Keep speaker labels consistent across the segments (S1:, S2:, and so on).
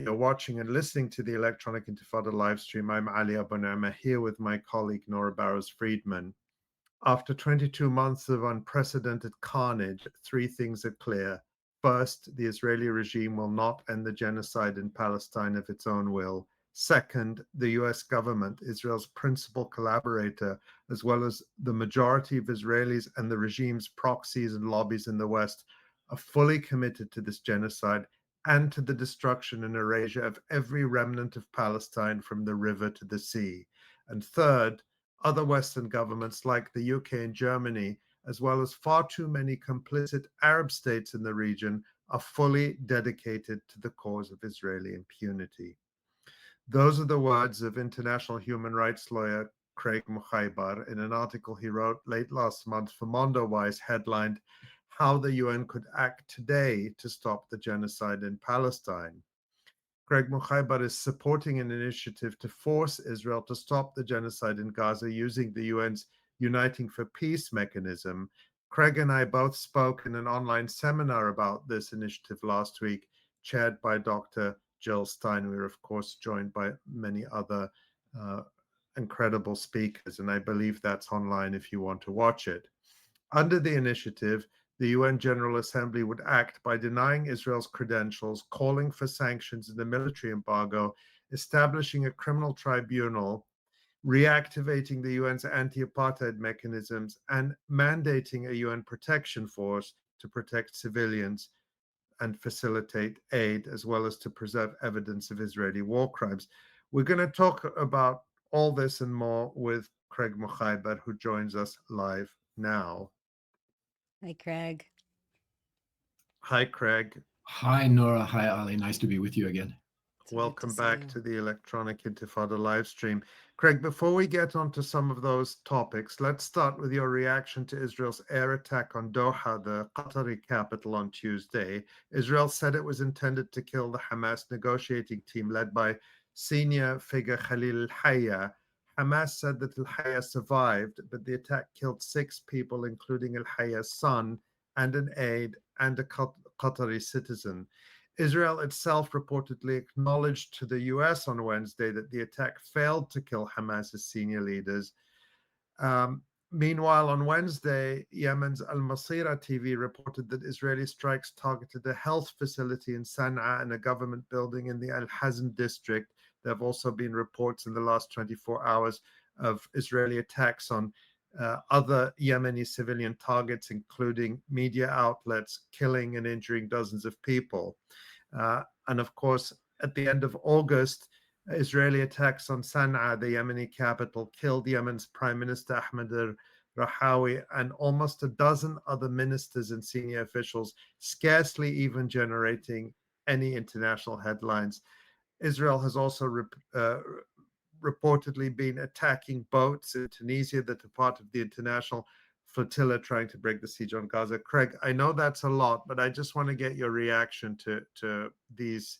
S1: You're watching and listening to the Electronic Intifada live stream. I'm Ali Abu Ni'ma here with my colleague Nora Barrows-Friedman. After 22 months of unprecedented carnage, three things are clear. First, the Israeli regime will not end the genocide in Palestine of its own will. Second, the US government, Israel's principal collaborator, as well as the majority of Israelis and the regime's proxies and lobbies in the West, are fully committed to this genocide and to the destruction and erasure of every remnant of Palestine from the river to the sea. And third, other Western governments like the UK and Germany, as well as far too many complicit Arab states in the region, are fully dedicated to the cause of Israeli impunity. Those are the words of international human rights lawyer Craig Mokhiber in an article he wrote late last month for Mondowise, headlined "How the UN Could Act Today to Stop the Genocide in Palestine." Craig Mokhiber is supporting an initiative to force Israel to stop the genocide in Gaza using the UN's Uniting for Peace mechanism. Craig and I both spoke in an online seminar about this initiative last week, chaired by Dr. Jill Stein. We were, of course, joined by many other incredible speakers, and I believe that's online if you want to watch it. Under the initiative, the UN General Assembly would act by denying Israel's credentials, calling for sanctions and a military embargo, establishing a criminal tribunal, reactivating the UN's anti-apartheid mechanisms, and mandating a UN protection force to protect civilians and facilitate aid, as well as to preserve evidence of Israeli war crimes. We're going to talk about all this and more with Craig Mokhiber, who joins us live now.
S2: Hi, Craig.
S1: Hi, Craig.
S3: Hi, Nora. Hi, Ali. Nice to be with you again.
S1: Welcome back to the Electronic Intifada live stream. Craig, before we get onto some of those topics, let's start with your reaction to Israel's air attack on Doha, the Qatari capital, on Tuesday. Israel said it was intended to kill the Hamas negotiating team led by senior figure Khalil al-Hayya. Hamas said that al-Hayya survived, but the attack killed 6 people, including al-Hayya's son and an aide and a Qatari citizen. Israel itself reportedly acknowledged to the US on Wednesday that the attack failed to kill Hamas's senior leaders. Meanwhile, on Wednesday, Yemen's Al Masira TV reported that Israeli strikes targeted a health facility in Sana'a and a government building in the Al Hazm district. There have also been reports in the last 24 hours of Israeli attacks on other Yemeni civilian targets, including media outlets, killing and injuring dozens of people. And of course, at the end of August, Israeli attacks on Sana'a, the Yemeni capital, killed Yemen's Prime Minister Ahmed al-Rahawi and almost a dozen other ministers and senior officials, scarcely even generating any international headlines. Israel has also reportedly been attacking boats in Tunisia that are part of the international flotilla trying to break the siege on Gaza. Craig, I know that's a lot, but I just want to get your reaction to these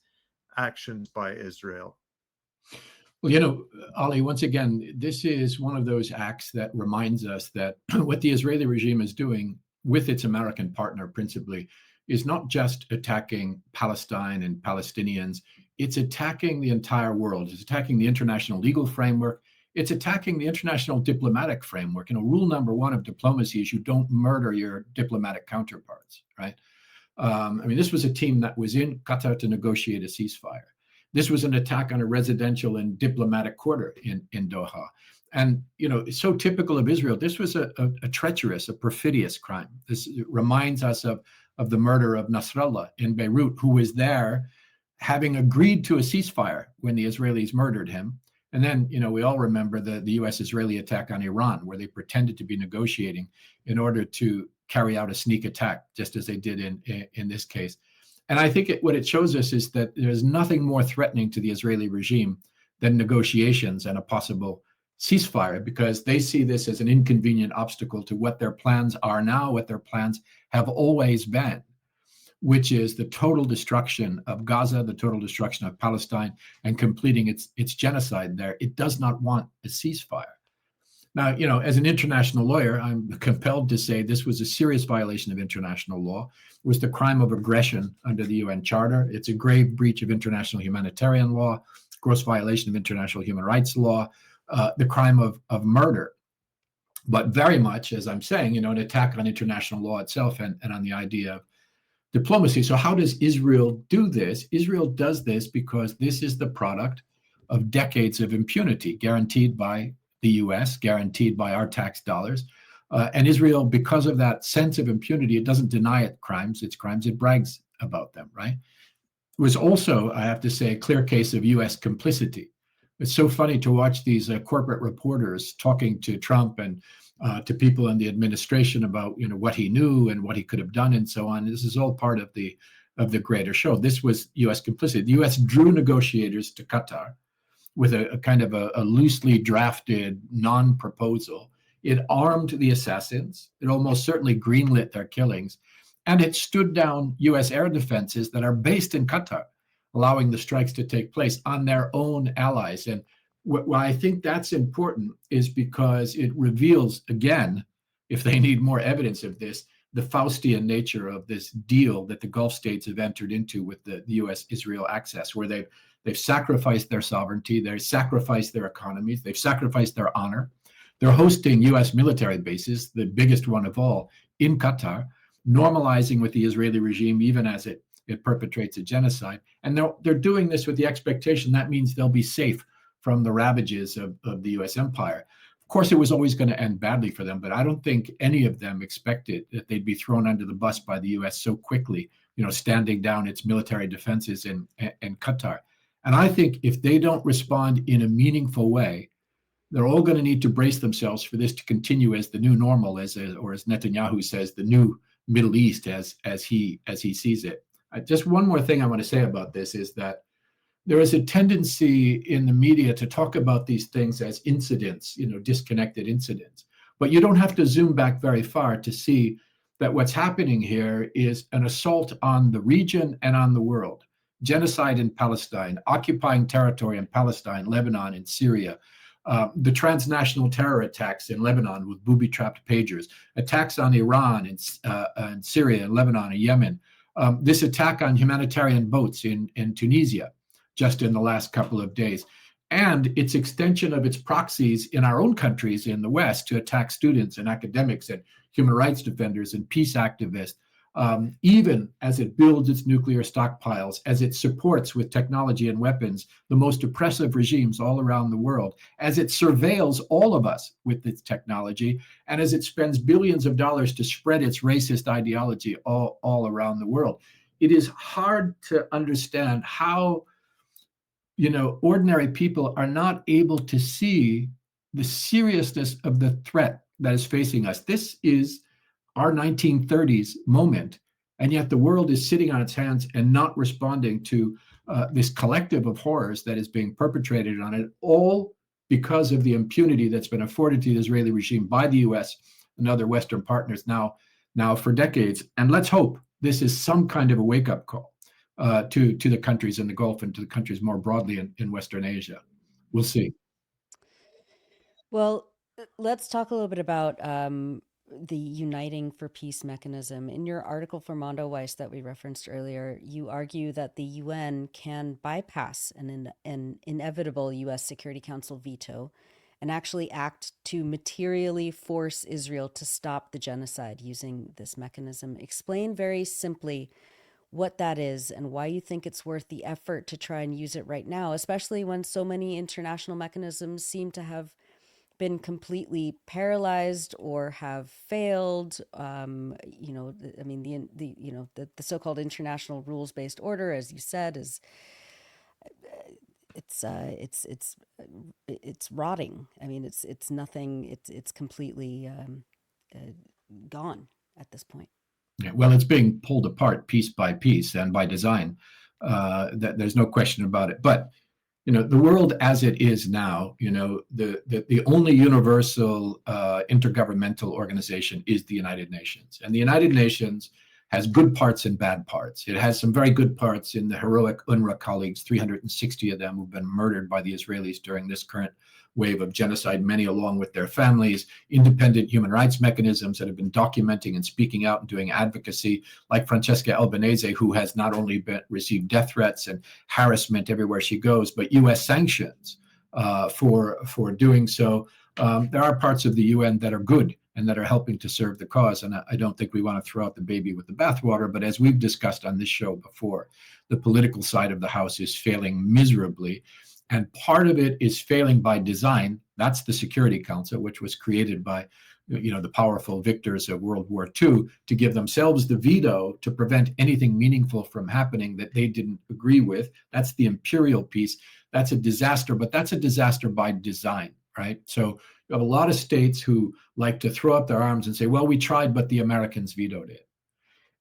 S1: actions by Israel.
S3: Well, Ali, once again, this is one of those acts that reminds us that what the Israeli regime is doing with its American partner principally is not just attacking Palestine and Palestinians, it's attacking the entire world. It's attacking the international legal framework. It's attacking the international diplomatic framework. Rule number 1 of diplomacy is you don't murder your diplomatic counterparts, right? This was a team that was in Qatar to negotiate a ceasefire. This was an attack on a residential and diplomatic quarter in Doha. And, it's so typical of Israel. This was a treacherous, a perfidious crime. This reminds us of the murder of Nasrallah in Beirut, who was there having agreed to a ceasefire when the Israelis murdered him. And then, we all remember the US-Israeli attack on Iran, where they pretended to be negotiating in order to carry out a sneak attack, just as they did in this case. And I think what it shows us is that there's nothing more threatening to the Israeli regime than negotiations and a possible ceasefire, because they see this as an inconvenient obstacle to what their plans are now, what their plans have always been, which is the total destruction of Gaza, the total destruction of Palestine, and completing its genocide there. It does not want a ceasefire. Now, as an international lawyer, I'm compelled to say this was a serious violation of international law. It was the crime of aggression under the UN Charter. It's a grave breach of international humanitarian law, gross violation of international human rights law, the crime of murder. But very much, as I'm saying, an attack on international law itself and on the idea of diplomacy. So how does Israel do this? Israel does this because this is the product of decades of impunity, guaranteed by the US, guaranteed by our tax dollars. And Israel, because of that sense of impunity, it doesn't deny its crimes, it brags about them, right? It was also, I have to say, a clear case of US complicity. It's so funny to watch these corporate reporters talking to Trump and to people in the administration about what he knew and what he could have done and so on. This is all part of the greater show. This was U.S. complicity. The U.S. drew negotiators to Qatar with a kind of a loosely drafted non-proposal. It armed the assassins. It almost certainly greenlit their killings, and it stood down U.S. air defenses that are based in Qatar, allowing the strikes to take place on their own allies. And why I think that's important is because it reveals, again, if they need more evidence of this, the Faustian nature of this deal that the Gulf states have entered into with the U.S.-Israel access, where they've sacrificed their sovereignty, they've sacrificed their economies, they've sacrificed their honor. They're hosting U.S. military bases, the biggest one of all, in Qatar, normalizing with the Israeli regime, even as it perpetrates a genocide. And they're doing this with the expectation that means they'll be safe from the ravages of the U.S. empire. Of course, it was always going to end badly for them, but I don't think any of them expected that they'd be thrown under the bus by the U.S. so quickly, standing down its military defenses in Qatar. And I think if they don't respond in a meaningful way, they're all going to need to brace themselves for this to continue as the new normal, or as Netanyahu says, the new Middle East as he sees it. Just one more thing I want to say about this is that there is a tendency in the media to talk about these things as incidents, disconnected incidents. But you don't have to zoom back very far to see that what's happening here is an assault on the region and on the world. Genocide in Palestine, occupying territory in Palestine, Lebanon, and Syria. The transnational terror attacks in Lebanon with booby-trapped pagers, attacks on Iran and Syria and Lebanon and Yemen. This attack on humanitarian boats in Tunisia just in the last couple of days, and its extension of its proxies in our own countries in the West to attack students and academics and human rights defenders and peace activists, even as it builds its nuclear stockpiles, as it supports with technology and weapons the most oppressive regimes all around the world, as it surveils all of us with its technology, and as it spends billions of dollars to spread its racist ideology all around the world. It is hard to understand how ordinary people are not able to see the seriousness of the threat that is facing us. This is our 1930s moment, and yet the world is sitting on its hands and not responding to this collective of horrors that is being perpetrated on it, all because of the impunity that's been afforded to the Israeli regime by the U.S. and other Western partners now for decades. And let's hope this is some kind of a wake-up call to the countries in the Gulf and to the countries more broadly in Western Asia. We'll see.
S2: Well, let's talk a little bit about the Uniting for Peace mechanism. In your article for Mondo Weiss that we referenced earlier, you argue that the UN can bypass an inevitable U.S. Security Council veto and actually act to materially force Israel to stop the genocide using this mechanism. Explain very simply what that is and why you think it's worth the effort to try and use it right now, especially when so many international mechanisms seem to have been completely paralyzed or have failed. The so-called international rules-based order, as you said, is it's rotting. I mean, it's nothing. It's completely gone at this point.
S3: Yeah, well, it's being pulled apart piece by piece and by design. That there's no question about it. But the world as it is now, the only universal intergovernmental organization is the United Nations, and the United Nations has good parts and bad parts. It has some very good parts in the heroic UNRWA colleagues, 360 of them who've been murdered by the Israelis during this current wave of genocide, many along with their families, independent human rights mechanisms that have been documenting and speaking out and doing advocacy, like Francesca Albanese, who has not only received death threats and harassment everywhere she goes, but U.S. sanctions for doing so. There are parts of the UN that are good and that are helping to serve the cause. And I don't think we want to throw out the baby with the bathwater, but as we've discussed on this show before, the political side of the house is failing miserably. And part of it is failing by design. That's the Security Council, which was created by the powerful victors of World War II to give themselves the veto to prevent anything meaningful from happening that they didn't agree with. That's the imperial piece. That's a disaster, but that's a disaster by design, right? So you have a lot of states who like to throw up their arms and say, well, we tried, but the Americans vetoed it.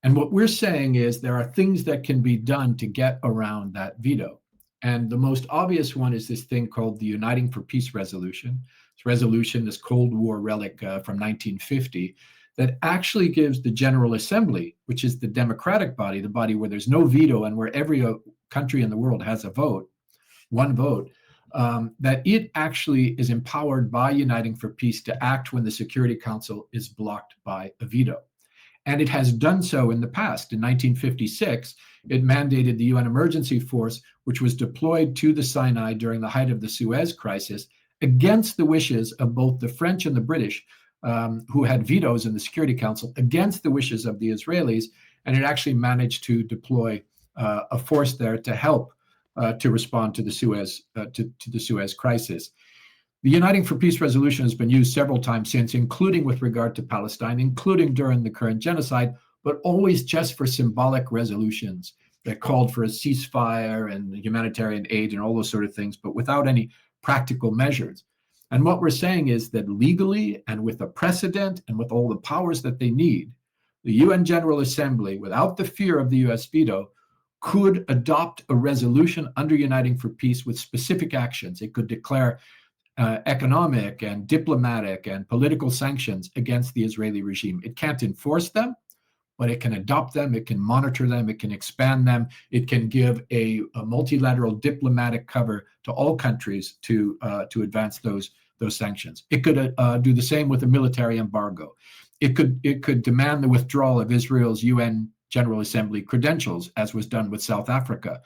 S3: And what we're saying is there are things that can be done to get around that veto. And the most obvious one is this thing called the Uniting for Peace resolution. This resolution, this Cold War relic from 1950, that actually gives the General Assembly, which is the democratic body, the body where there's no veto and where every country in the world has a vote, one vote, that it actually is empowered by Uniting for Peace to act when the Security Council is blocked by a veto. And it has done so in the past. In 1956, it mandated the UN Emergency Force, which was deployed to the Sinai during the height of the Suez Crisis, against the wishes of both the French and the British, who had vetoes in the Security Council, against the wishes of the Israelis. And it actually managed to deploy a force there to help to respond to the Suez crisis. The Uniting for Peace resolution has been used several times since, including with regard to Palestine, including during the current genocide, but always just for symbolic resolutions that called for a ceasefire and humanitarian aid and all those sort of things, but without any practical measures. And what we're saying is that legally and with a precedent and with all the powers that they need, the UN General Assembly, without the fear of the US veto, could adopt a resolution under Uniting for Peace with specific actions. It could declare economic and diplomatic and political sanctions against the Israeli regime. It can't enforce them, but it can adopt them, it can monitor them, it can expand them, it can give a multilateral diplomatic cover to all countries to advance those sanctions. It could do the same with a military embargo. It could demand the withdrawal of Israel's UN General Assembly credentials, as was done with South Africa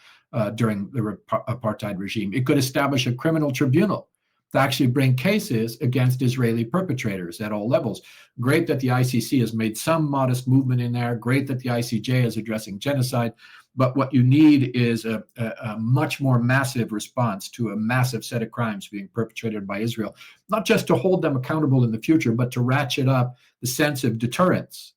S3: during the apartheid regime. It could establish a criminal tribunal to actually bring cases against Israeli perpetrators at all levels. Great that the ICC has made some modest movement in there. Great that the ICJ is addressing genocide. But what you need is a much more massive response to a massive set of crimes being perpetrated by Israel, not just to hold them accountable in the future, but to ratchet up the sense of deterrence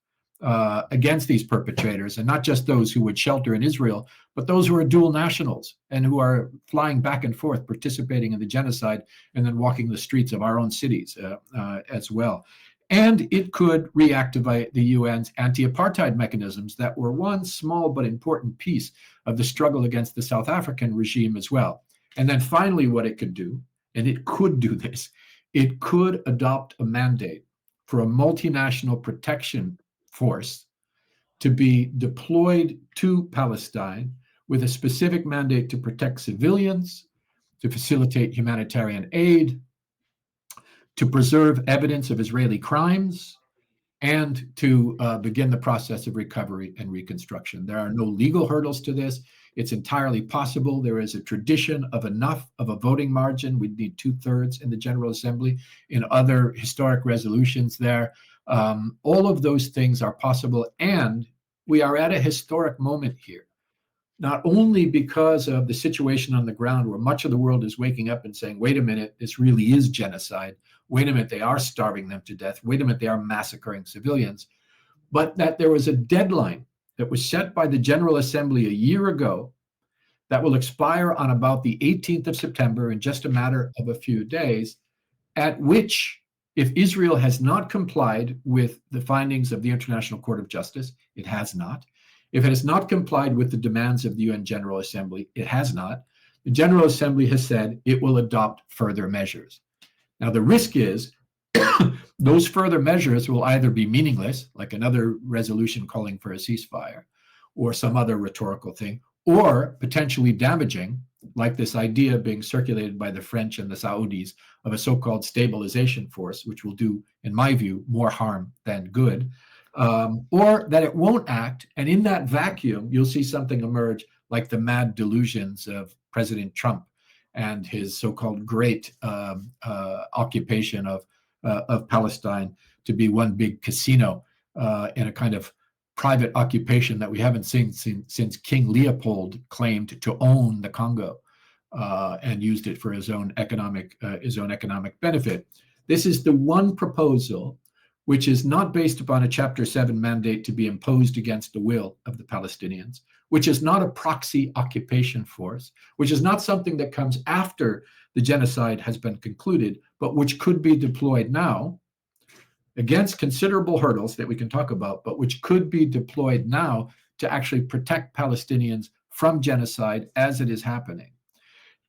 S3: against these perpetrators, and not just those who would shelter in Israel, but those who are dual nationals and who are flying back and forth, participating in the genocide, and then walking the streets of our own cities as well. And it could reactivate the UN's anti-apartheid mechanisms that were one small but important piece of the struggle against the South African regime as well. And then finally, what it could do, and it could do this, it could adopt a mandate for a multinational protection force to be deployed to Palestine with a specific mandate to protect civilians, to facilitate humanitarian aid, to preserve evidence of Israeli crimes, and to begin the process of recovery and reconstruction. There are no legal hurdles to this. It's entirely possible. There is a tradition of enough of a voting margin. We'd need 2/3 in the General Assembly. In other historic resolutions there, all of those things are possible. And we are at a historic moment here, not only because of the situation on the ground where much of the world is waking up and saying, wait a minute, this really is genocide. Wait a minute, they are starving them to death. Wait a minute, they are massacring civilians. But that there was a deadline that was set by the General Assembly a year ago that will expire on about the 18th of September, in just a matter of a few days, at which, if Israel has not complied with the findings of the International Court of Justice, it has not. If it has not complied with the demands of the UN General Assembly, it has not. The General Assembly has said it will adopt further measures. Now, the risk is those further measures will either be meaningless, like another resolution calling for a ceasefire, or some other rhetorical thing, or potentially damaging, like this idea being circulated by the French and the Saudis of a so-called stabilization force, which will do, in my view, more harm than good, or that it won't act. And in that vacuum, you'll see something emerge like the mad delusions of President Trump and his so-called great occupation of Palestine to be one big casino in a kind of private occupation that we haven't seen since King Leopold claimed to own the Congo and used it for his own economic benefit. This is the one proposal which is not based upon a Chapter 7 mandate to be imposed against the will of the Palestinians, which is not a proxy occupation force, which is not something that comes after the genocide has been concluded, but which could be deployed now against considerable hurdles that we can talk about, but which could be deployed now to actually protect Palestinians from genocide as it is happening.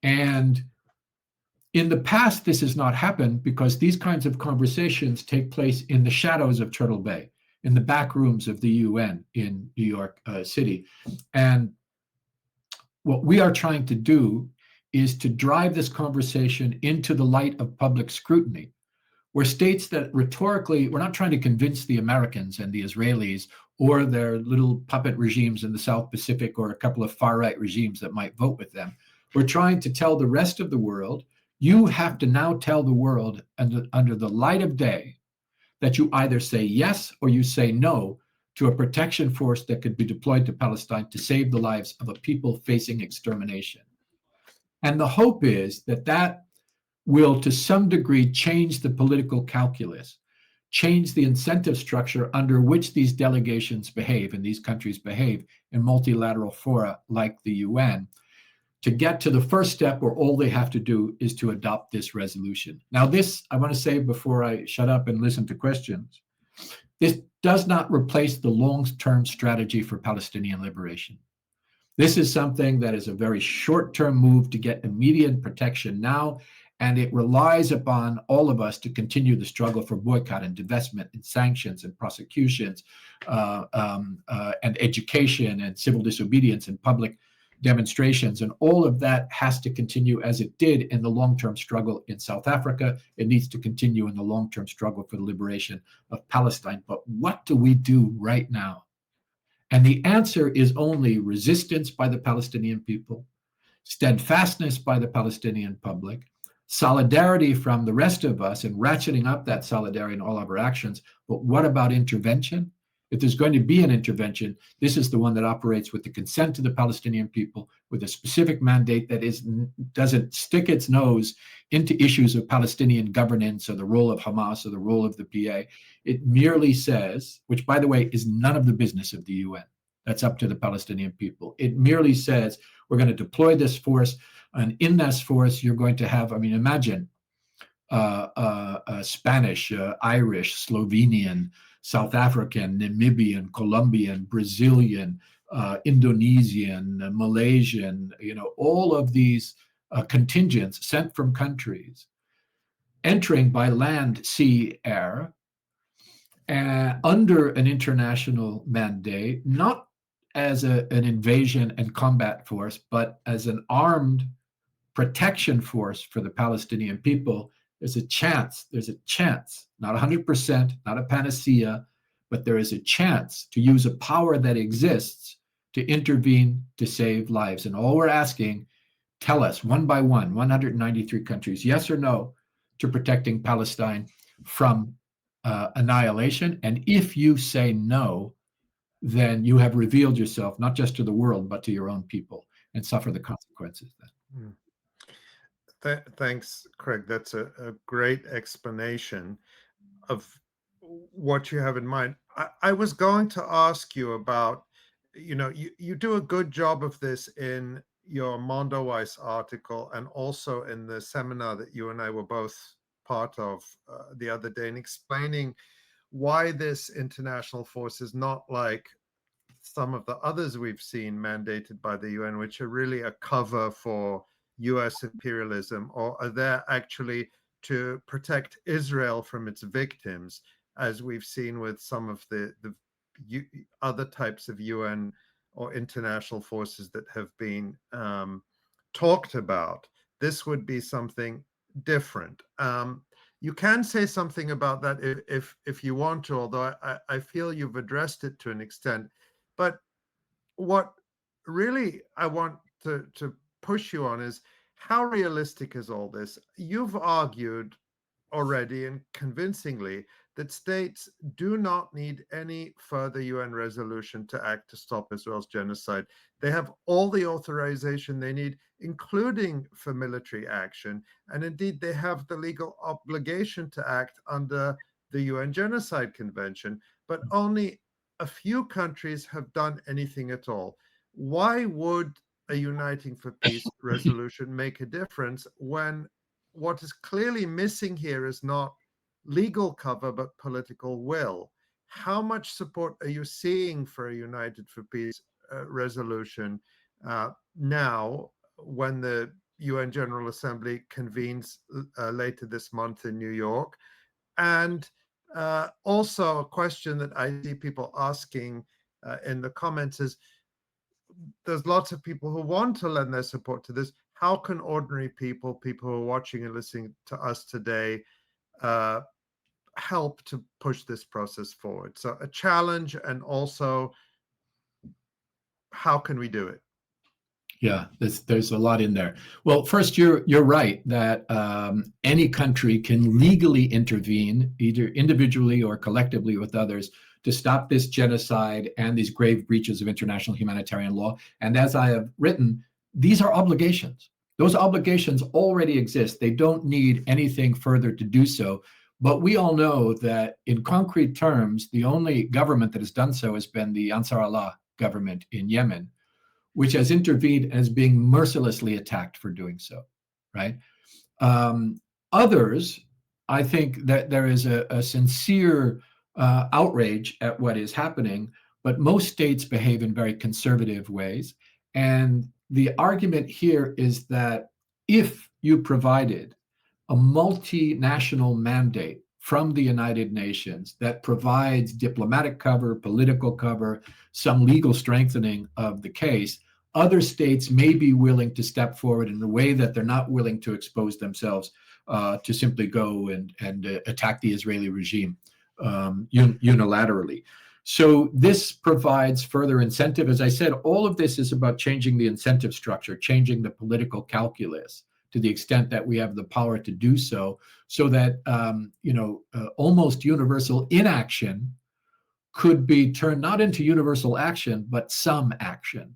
S3: And in the past, this has not happened because these kinds of conversations take place in the shadows of Turtle Bay, in the back rooms of the UN in New York City. And what we are trying to do is to drive this conversation into the light of public scrutiny, where states that rhetorically, we're not trying to convince the Americans and the Israelis or their little puppet regimes in the South Pacific or a couple of far-right regimes that might vote with them. We're trying to tell the rest of the world, you have to now tell the world under the light of day that you either say yes or you say no to a protection force that could be deployed to Palestine to save the lives of a people facing extermination. And the hope is that that will, to some degree, change the political calculus, change the incentive structure under which these delegations behave and these countries behave in multilateral fora like the UN, to get to the first step where all they have to do is to adopt this resolution. Now, this, I want to say before I shut up and listen to questions, this does not replace the long-term strategy for Palestinian liberation. This is something that is a very short-term move to get immediate protection now, and it relies upon all of us to continue the struggle for boycott and divestment and sanctions and prosecutions and education and civil disobedience and public demonstrations. And all of that has to continue as it did in the long-term struggle in South Africa. It needs to continue in the long-term struggle for the liberation of Palestine. But what do we do right now? And the answer is only resistance by the Palestinian people, steadfastness by the Palestinian public, solidarity from the rest of us and ratcheting up that solidarity in all of our actions. But what about intervention? If there's going to be an intervention, this is the one that operates with the consent of the Palestinian people, with a specific mandate that doesn't stick its nose into issues of Palestinian governance or the role of Hamas or the role of the PA. It merely says, which by the way is none of the business of the UN. That's up to the Palestinian people. It merely says, we're going to deploy this force, and in this force, you're going to have, I mean, imagine Spanish, Irish, Slovenian, South African, Namibian, Colombian, Brazilian, Indonesian, Malaysian, all of these contingents sent from countries entering by land, sea, air, under an international mandate, not as an invasion and combat force, but as an armed protection force for the Palestinian people. There's a chance, not 100%, not a panacea, but there is a chance to use a power that exists to intervene to save lives. And all we're asking, tell us one by one, 193 countries, yes or no to protecting Palestine from annihilation. And if you say no, then you have revealed yourself, not just to the world, but to your own people, and suffer the consequences then.
S1: Thanks, Craig. That's a great explanation of what you have in mind. I was going to ask you about, you do a good job of this in your Mondoweiss article and also in the seminar that you and I were both part of the other day, in explaining why this international force is not like some of the others we've seen mandated by the UN, which are really a cover for US imperialism, or are there actually to protect Israel from its victims, as we've seen with some of the other types of UN or international forces that have been talked about. This would be something different. You can say something about that if you want to, although I feel you've addressed it to an extent. But what really I want to push you on is, how realistic is all this? You've argued already and convincingly that states do not need any further UN resolution to act to stop Israel's genocide. They have all the authorization they need, including for military action. And indeed, they have the legal obligation to act under the UN Genocide Convention. But only a few countries have done anything at all. Why would a Uniting for Peace resolution make a difference when what is clearly missing here is not legal cover, but political will? How much support are you seeing for a United for Peace resolution now, when the UN General Assembly convenes later this month in New York? And also, a question that I see people asking in the comments is, there's lots of people who want to lend their support to this. How can ordinary people who are watching and listening to us today, help to push this process forward? So a challenge, and also, how can we do it?
S3: Yeah, there's a lot in there. Well, first, you're right that any country can legally intervene, either individually or collectively with others, to stop this genocide and these grave breaches of international humanitarian law. And as I have written, these are obligations. Those obligations already exist. They don't need anything further to do so. But we all know that in concrete terms, the only government that has done so has been the Ansar Allah government in Yemen, which has intervened as being mercilessly attacked for doing so, right? Others, I think that there is a sincere outrage at what is happening, but most states behave in very conservative ways. And the argument here is that if you provided a multinational mandate from the United Nations that provides diplomatic cover, political cover, some legal strengthening of the case, other states may be willing to step forward in a way that they're not willing to expose themselves to simply go and attack the Israeli regime unilaterally. So this provides further incentive. As I said, all of this is about changing the incentive structure, changing the political calculus to the extent that we have the power to do so, so that almost universal inaction could be turned not into universal action, but some action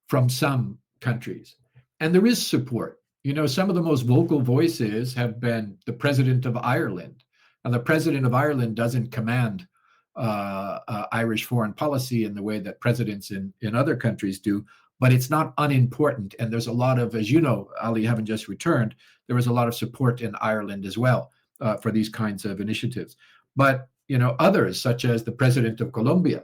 S3: from some countries. And there is support. Some of the most vocal voices have been the president of Ireland. And the president of Ireland doesn't command Irish foreign policy in the way that presidents in other countries do, but it's not unimportant. And there's a lot of, as you know, Ali, having just returned, there was a lot of support in Ireland as well for these kinds of initiatives. But, others, such as the president of Colombia,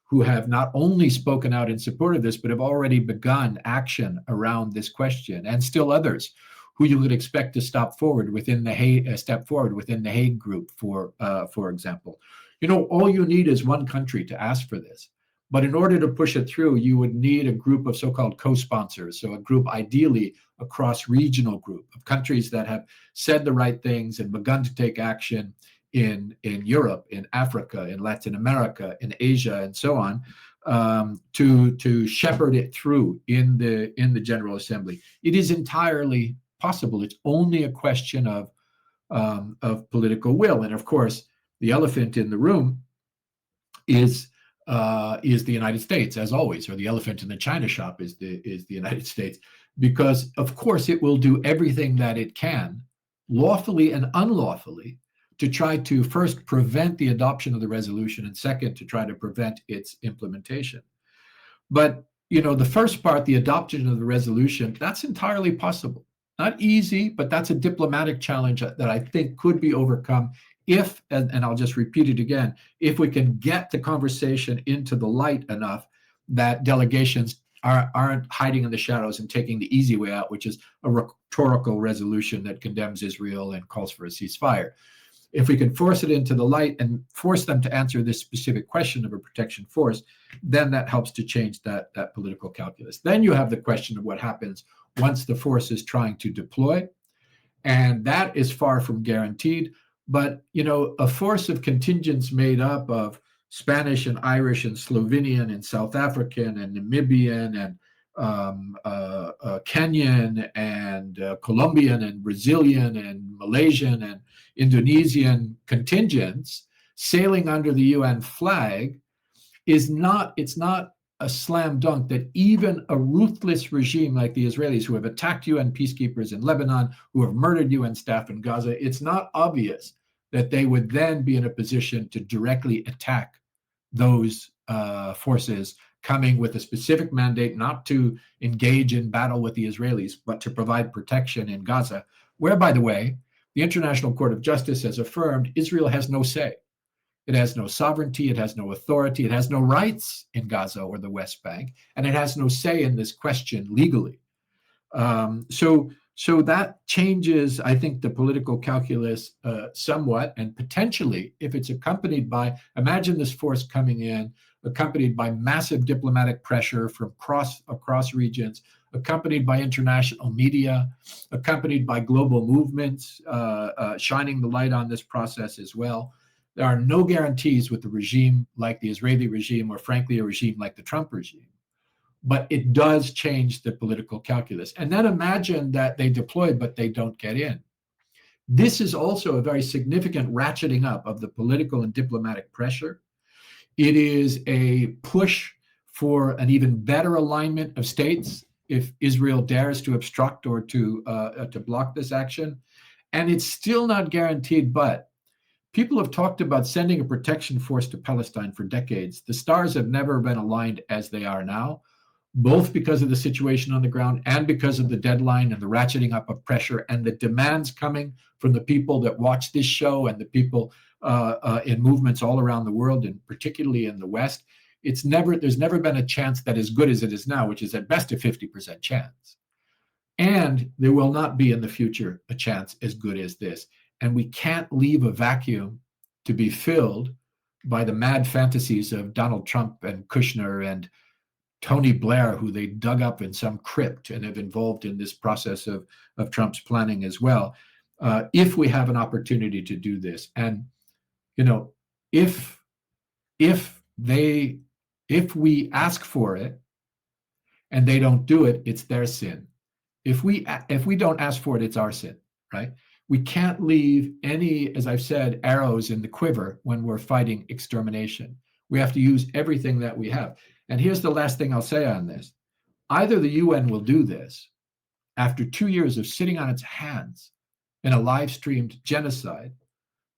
S3: who have not only spoken out in support of this, but have already begun action around this question, and still others who you would expect to step forward within the Hague group, for example. All you need is one country to ask for this. But in order to push it through, you would need a group of so-called co-sponsors. So a group, ideally a cross-regional group of countries that have said the right things and begun to take action in Europe, in Africa, in Latin America, in Asia, and so on, to shepherd it through in the General Assembly. It is entirely possible. It's only a question of political will. And of course, the elephant in the room is the United States, as always, or the elephant in the china shop is the United States, because of course it will do everything that it can, lawfully and unlawfully, to try to first prevent the adoption of the resolution, and second, to try to prevent its implementation. But the first part, the adoption of the resolution, that's entirely possible. Not easy, but that's a diplomatic challenge that I think could be overcome if, and I'll just repeat it again, if we can get the conversation into the light enough that delegations aren't hiding in the shadows and taking the easy way out, which is a rhetorical resolution that condemns Israel and calls for a ceasefire. If we can force it into the light and force them to answer this specific question of a protection force, then that helps to change that political calculus. Then you have the question of what happens once the force is trying to deploy, and that is far from guaranteed. But a force of contingents made up of Spanish and Irish and Slovenian and South African and Namibian and Kenyan and Colombian and Brazilian and Malaysian and Indonesian contingents sailing under the UN flag it's not a slam dunk that even a ruthless regime like the Israelis, who have attacked UN peacekeepers in Lebanon, who have murdered UN staff in Gaza, it's not obvious that they would then be in a position to directly attack those forces coming with a specific mandate not to engage in battle with the Israelis, but to provide protection in Gaza, where, by the way, the International Court of Justice has affirmed Israel has no say. It has no sovereignty, it has no authority, it has no rights in Gaza or the West Bank, and it has no say in this question legally. So that changes, I think, the political calculus somewhat, and potentially, if it's accompanied by, imagine this force coming in, accompanied by massive diplomatic pressure from across regions, accompanied by international media, accompanied by global movements shining the light on this process as well. There are no guarantees with a regime like the Israeli regime, or frankly, a regime like the Trump regime. But it does change the political calculus. And then imagine that they deploy, but they don't get in. This is also a very significant ratcheting up of the political and diplomatic pressure. It is a push for an even better alignment of states if Israel dares to obstruct or to block this action. And it's still not guaranteed, but people have talked about sending a protection force to Palestine for decades. The stars have never been aligned as they are now, both because of the situation on the ground and because of the deadline and the ratcheting up of pressure and the demands coming from the people that watch this show and the people in movements all around the world, and particularly in the West. There's never been a chance that as good as it is now, which is at best a 50% chance. And there will not be in the future a chance as good as this. And we can't leave a vacuum to be filled by the mad fantasies of Donald Trump and Kushner and Tony Blair, who they dug up in some crypt and have involved in this process of Trump's planning as well, if we have an opportunity to do this. And, if we ask for it and they don't do it, it's their sin. If we don't ask for it, it's our sin, right? We can't leave any, as I've said, arrows in the quiver when we're fighting extermination. We have to use everything that we have. And here's the last thing I'll say on this. Either the UN will do this after 2 years of sitting on its hands in a live-streamed genocide,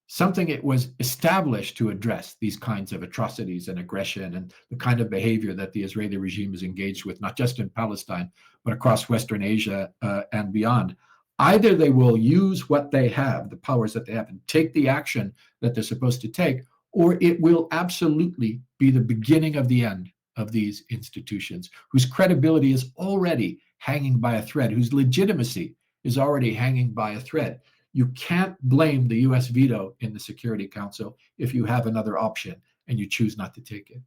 S3: something it was established to address these kinds of atrocities and aggression and the kind of behavior that the Israeli regime is engaged with, not just in Palestine, but across Western Asia and beyond. Either they will use what they have, the powers that they have, and take the action that they're supposed to take, or it will absolutely be the beginning of the end of these institutions, whose credibility is already hanging by a thread, whose legitimacy is already hanging by a thread. You can't blame the US veto in the Security Council if you have another option and you choose not to take it.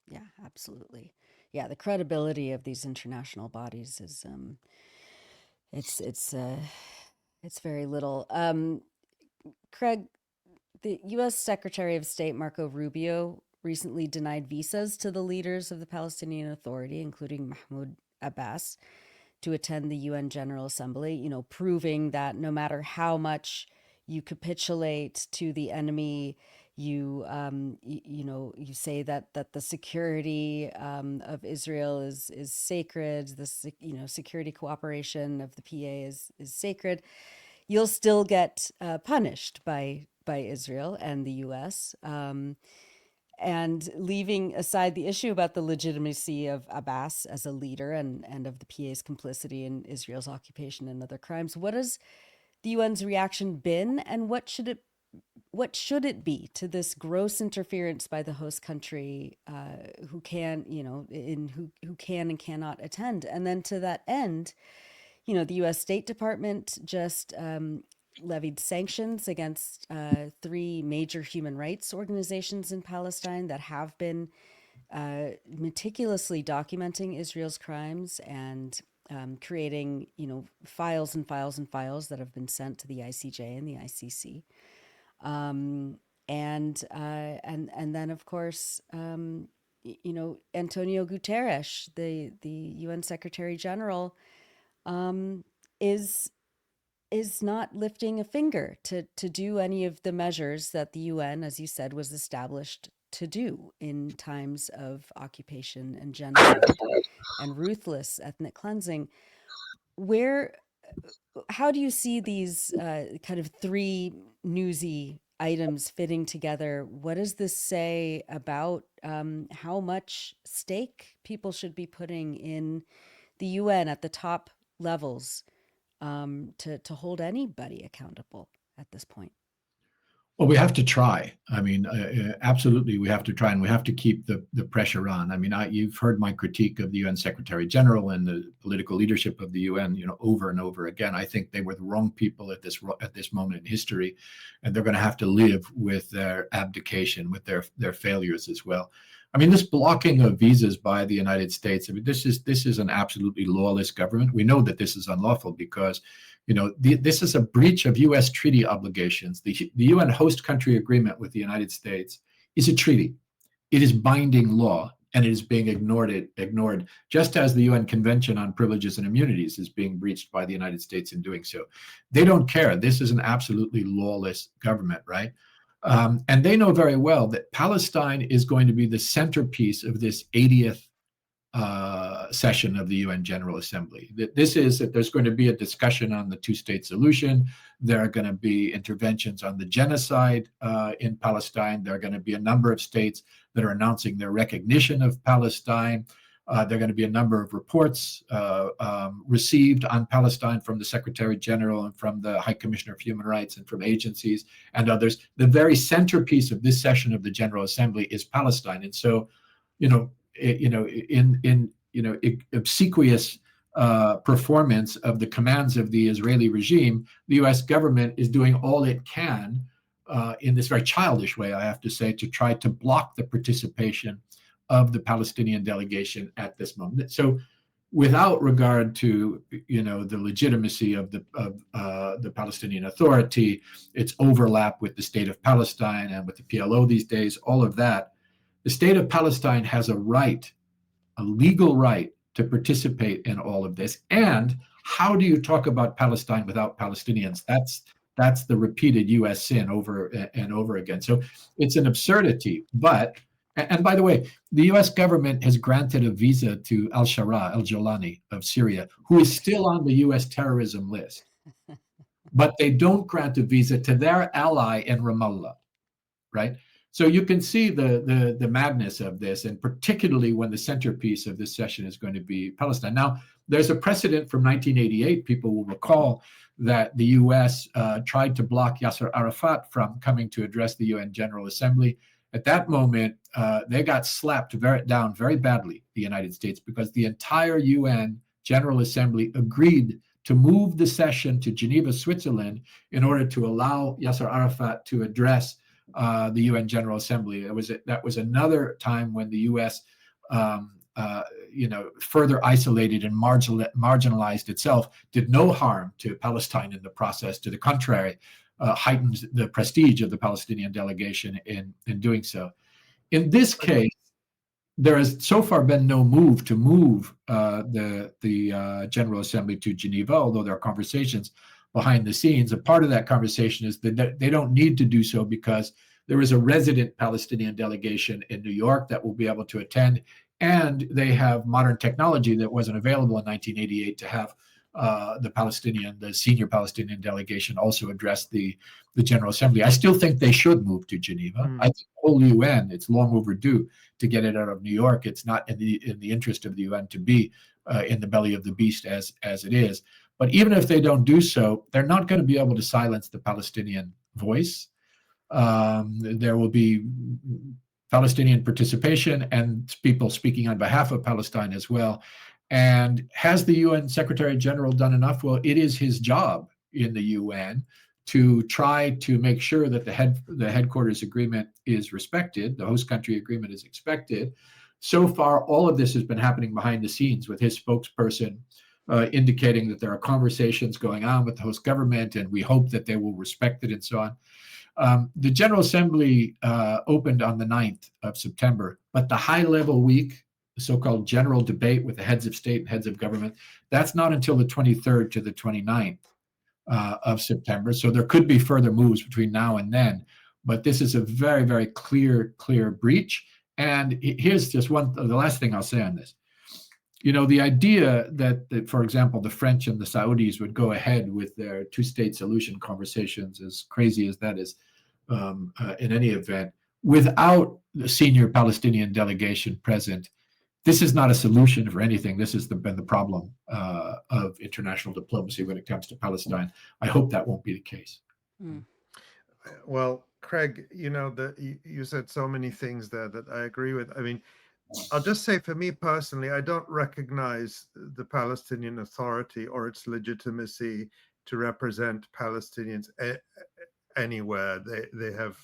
S2: Yeah, absolutely. Yeah, the credibility of these international bodies is it's very little. Craig, the U.S. Secretary of State Marco Rubio recently denied visas to the leaders of the Palestinian Authority, including Mahmoud Abbas, to attend the UN General Assembly, proving that no matter how much you capitulate to the enemy, you say that the security of Israel is sacred, the security cooperation of the PA is sacred, you'll still get punished by Israel and the U.S. And leaving aside the issue about the legitimacy of Abbas as a leader and of the PA's complicity in Israel's occupation and other crimes, what has the UN's reaction been, and what should it what should it be to this gross interference by the host country, who can, who can and cannot attend? And then to that end, the U.S. State Department just levied sanctions against three major human rights organizations in Palestine that have been meticulously documenting Israel's crimes and creating, files and files and files that have been sent to the ICJ and the ICC. And then of course, Antonio Guterres, the UN Secretary General, is not lifting a finger to do any of the measures that the UN, as you said, was established to do in times of occupation and genocide and ruthless ethnic cleansing. How do you see these kind of three newsy items fitting together? What does this say about how much stake people should be putting in the UN at the top levels to hold anybody accountable at this point?
S3: Well, we have to try. I mean, absolutely, we have to try, and we have to keep the pressure on. I mean, you've heard my critique of the UN Secretary General and the political leadership of the UN, over and over again. I think they were the wrong people at this moment in history, and they're going to have to live with their abdication, with their failures as well. I mean, this blocking of visas by the United States, I mean, this is an absolutely lawless government. We know that this is unlawful because, this is a breach of U.S. treaty obligations. The UN host country agreement with the United States is a treaty. It is binding law, and it is being ignored, just as the UN Convention on Privileges and Immunities is being breached by the United States in doing so. They don't care. This is an absolutely lawless government, right? And they know very well that Palestine is going to be the centerpiece of this 80th session of the UN General Assembly. That there's going to be a discussion on the two-state solution. There are going to be interventions on the genocide in Palestine. There are going to be a number of states that are announcing their recognition of Palestine. There are going to be a number of reports received on Palestine from the Secretary General and from the High Commissioner of Human Rights and from agencies and others. The very centerpiece of this session of the General Assembly is Palestine. And so, in obsequious performance of the commands of the Israeli regime, the U.S. government is doing all it can in this very childish way, I have to say, to try to block the participation of the Palestinian delegation at this moment. So, without regard to the legitimacy of the Palestinian Authority, its overlap with the state of Palestine and with the PLO these days, all of that, the state of Palestine has a legal right to participate in all of this. And how do you talk about Palestine without Palestinians? That's the repeated U.S. sin over and over again. So it's an absurdity. And by the way, the U.S. government has granted a visa to al-Shara, al-Jolani of Syria, who is still on the U.S. terrorism list. But they don't grant a visa to their ally in Ramallah, right? So you can see the madness of this, and particularly when the centerpiece of this session is going to be Palestine. Now, there's a precedent from 1988. People will recall that the U.S. Tried to block Yasser Arafat from coming to address the UN General Assembly. At that moment, they got slapped down very badly, the United States, because the entire UN General Assembly agreed to move the session to Geneva, Switzerland, in order to allow Yasser Arafat to address the UN General Assembly. That was another time when the U.S. Further isolated and marginalized itself, did no harm to Palestine in the process. To the contrary, heightened the prestige of the Palestinian delegation in doing so. In this case, there has so far been no move to move the General Assembly to Geneva, although there are conversations behind the scenes. A part of that conversation is that they don't need to do so because there is a resident Palestinian delegation in New York that will be able to attend, and they have modern technology that wasn't available in 1988 to have the senior Palestinian delegation also address the General Assembly. I still think they should move to Geneva. I think the whole UN, it's long overdue to get it out of New York. It's not in the interest of the UN to be in the belly of the beast as it is. But even if they don't do so, they're not going to be able to silence the Palestinian voice. There will be Palestinian participation and people speaking on behalf of Palestine as well. And has the UN Secretary General done enough? Well, it is his job in the UN to try to make sure that the headquarters agreement is respected, the host country agreement is expected. So far, all of this has been happening behind the scenes with his spokesperson indicating that there are conversations going on with the host government, and we hope that they will respect it and so on. The General Assembly opened on the 9th of September, but the high-level week, the so-called general debate with the heads of state and heads of government, that's not until the 23rd to the 29th of September. So there could be further moves between now and then, but this is a very, very clear breach. And here's just the last thing I'll say on this. You know, the idea that, for example, the French and the Saudis would go ahead with their two-state solution conversations, as crazy as that is, in any event, without the senior Palestinian delegation present, this is not a solution for anything. This has been the problem of international diplomacy when it comes to Palestine. I hope that won't be the case.
S2: Mm.
S1: Well, Craig, you know, you said so many things there that I agree with. I mean, I'll just say for me personally, I don't recognize the Palestinian Authority or its legitimacy to represent Palestinians anywhere. They have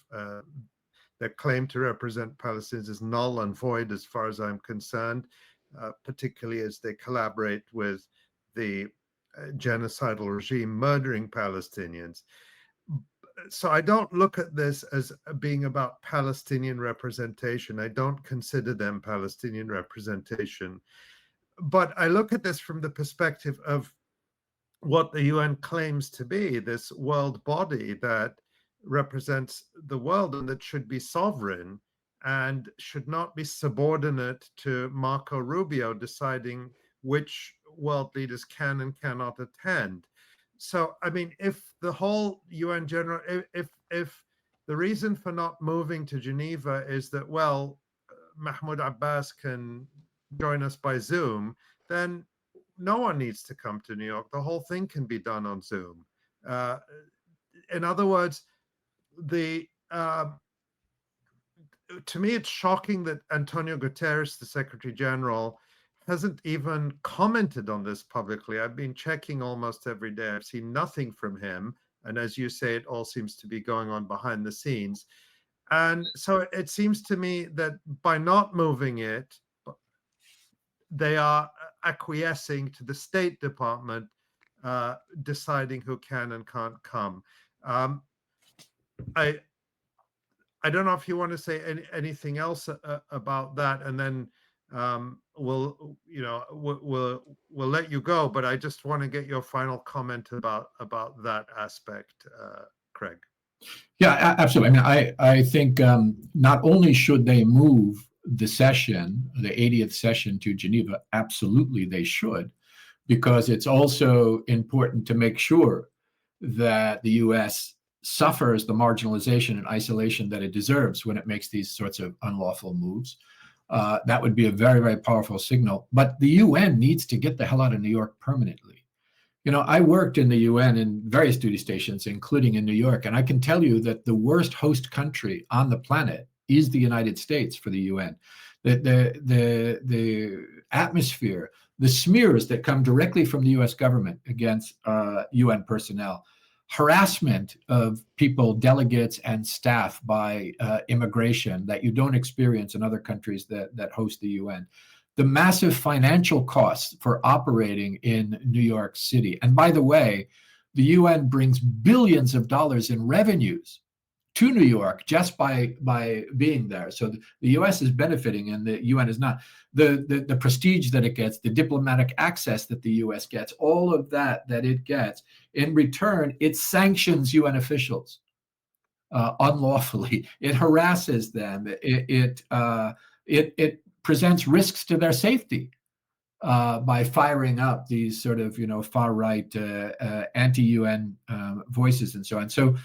S1: their claim to represent Palestinians is null and void as far as I'm concerned, particularly as they collaborate with the genocidal regime murdering Palestinians. So I don't look at this as being about Palestinian representation. I don't consider them Palestinian representation. But I look at this from the perspective of what the UN claims to be, this world body that represents the world and that should be sovereign and should not be subordinate to Marco Rubio deciding which world leaders can and cannot attend. So, I mean, if the whole UN general, if the reason for not moving to Geneva is that, well, Mahmoud Abbas can join us by Zoom, then no one needs to come to New York. The whole thing can be done on Zoom. In other words, to me, it's shocking that Antonio Guterres, the Secretary General, hasn't even commented on this publicly. I've been checking almost every day. I've seen nothing from him. And as you say, it all seems to be going on behind the scenes. And so it seems to me that by not moving it, they are acquiescing to the State Department deciding who can and can't come. I don't know if you want to say anything else about that, and then we'll let you go. But I just want to get your final comment about that aspect, Craig.
S3: Yeah, absolutely. I mean, I think not only should they move the session, the 80th session to Geneva, absolutely they should, because it's also important to make sure that the U.S. suffers the marginalization and isolation that it deserves when it makes these sorts of unlawful moves. That would be a very, very powerful signal. But the UN needs to get the hell out of New York permanently. You know, I worked in the UN in various duty stations, including in New York, and I can tell you that the worst host country on the planet is the United States for the UN. The atmosphere, the smears that come directly from the US government against UN personnel, harassment of people, delegates, and staff by immigration that you don't experience in other countries that host the UN. The massive financial costs for operating in New York City. And by the way, the UN brings billions of dollars in revenues to New York just by being there. So the US is benefiting and the UN is not. The prestige that it gets, the diplomatic access that the US gets, all of that it gets, in return, it sanctions UN officials unlawfully. It harasses them. It presents risks to their safety by firing up these sort of far-right anti-UN voices and so on. So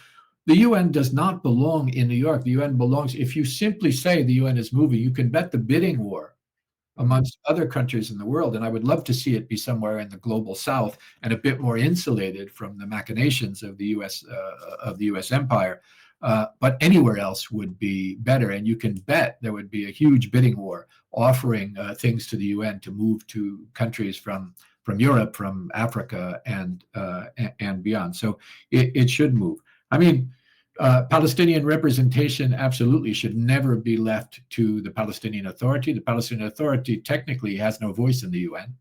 S3: the UN does not belong in New York. The UN belongs, if you simply say the UN is moving, you can bet the bidding war amongst other countries in the world. And I would love to see it be somewhere in the global south and a bit more insulated from the machinations of the US empire. but anywhere else would be better. And you can bet there would be a huge bidding war offering things to the UN to move to countries from Europe, from Africa, and beyond. So it should move. I mean, Palestinian representation absolutely should never be left to the Palestinian Authority. The Palestinian Authority technically has no voice in the UN.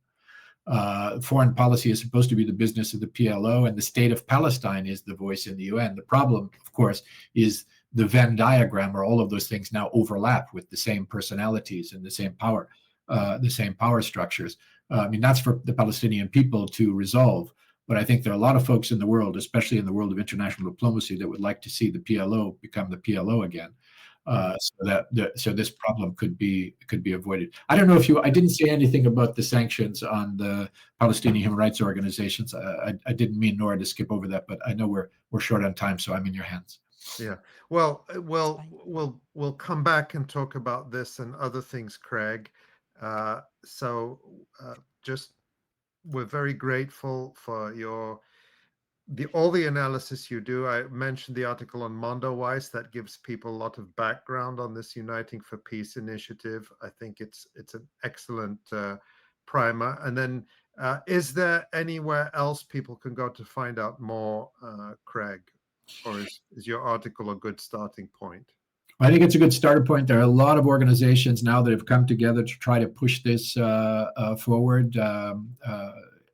S3: Foreign policy is supposed to be the business of the PLO, and the state of Palestine is the voice in the UN. The problem, of course, is the Venn diagram, where all of those things now overlap with the same personalities and the same power structures. I mean, that's for the Palestinian people to resolve. But I think there are a lot of folks in the world, especially in the world of international diplomacy, that would like to see the PLO become the PLO again. So this problem could be avoided. I don't know if I didn't say anything about the sanctions on the Palestinian human rights organizations. I didn't mean Nora to skip over that, but I know we're short on time, so I'm in your hands.
S1: Yeah. Well, we'll come back and talk about this and other things, Craig. Just we're very grateful for all the analysis you do. I mentioned the article on Mondoweiss that gives people a lot of background on this Uniting for Peace initiative. I think it's an excellent primer. And then, is there anywhere else people can go to find out more, Craig, or is your article a good starting point?
S3: I think it's a good starting point. There are a lot of organizations now that have come together to try to push this forward.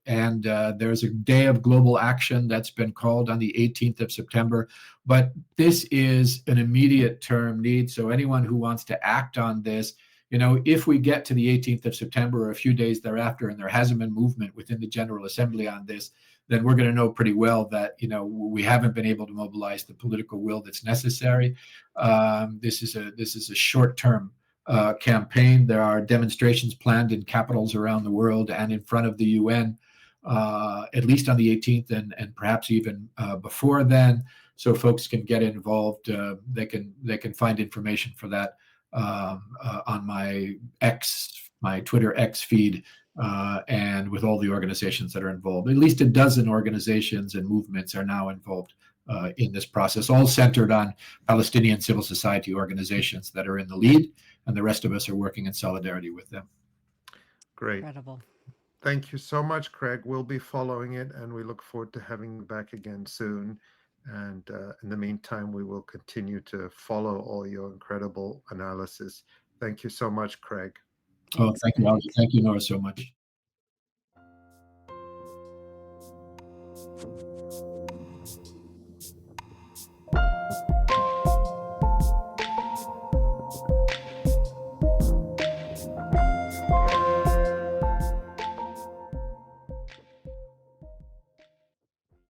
S3: And there's a day of global action that's been called on the 18th of September. But this is an immediate term need. So anyone who wants to act on this, if we get to the 18th of September or a few days thereafter, and there hasn't been movement within the General Assembly on this, then we're going to know pretty well that, we haven't been able to mobilize the political will that's necessary. This is a short-term campaign. There are demonstrations planned in capitals around the world and in front of the UN, at least on the 18th and perhaps even before then, so folks can get involved. They can find information for that on my Twitter X feed, and with all the organizations that are involved. At least a dozen organizations and movements are now involved in this process, all centered on Palestinian civil society organizations that are in the lead, and the rest of us are working in solidarity with them.
S1: Great.
S2: Incredible.
S1: Thank you so much, Craig. We'll be following it, and we look forward to having you back again soon. And in the meantime, we will continue to follow all your incredible analysis. Thank you so much, Craig.
S3: Oh, thank you, Algie. Thank you, Nora, so much.